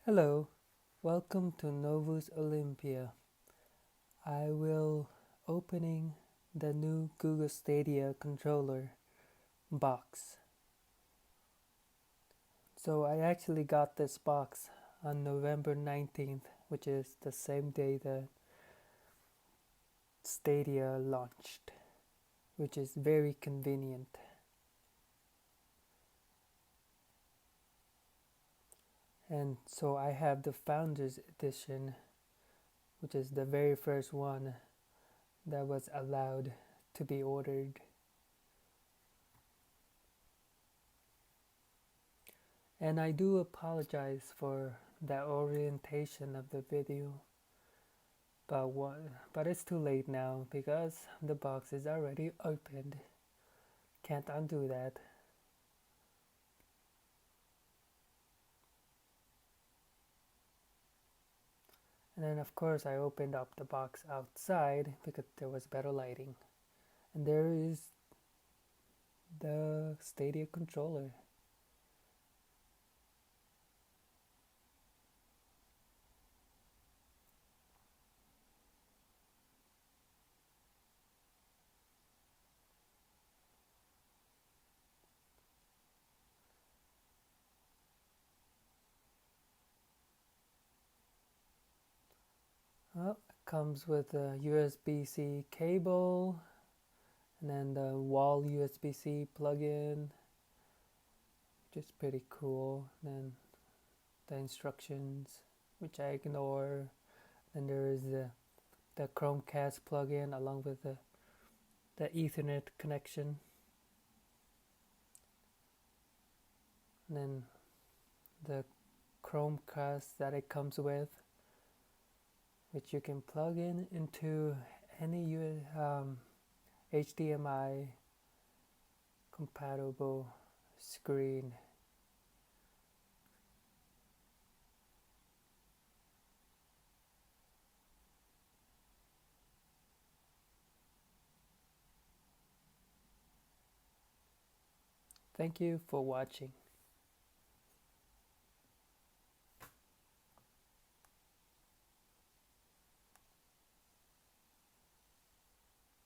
Hello, welcome to Novus Olympia. I will opening the new Google Stadia controller box. So I actually got this box on November 19th, which is the same day that Stadia launched, which is very convenient. And so I have the Founders Edition, which is the very first one that was allowed to be ordered. And I do apologize for the orientation of the video, but it's too late now because the box is already opened. Can't undo that. And then of course I opened up the box outside because there was better lighting. And there is the Stadia controller. Well, it comes with a USB-C cable and then the wall USB-C plug-in, which is pretty cool. Then the instructions, which I ignore. Then there is the Chromecast plug-in along with the Ethernet connection. And then the Chromecast that it comes with, which you can plug in into any HDMI compatible screen. Thank you for watching.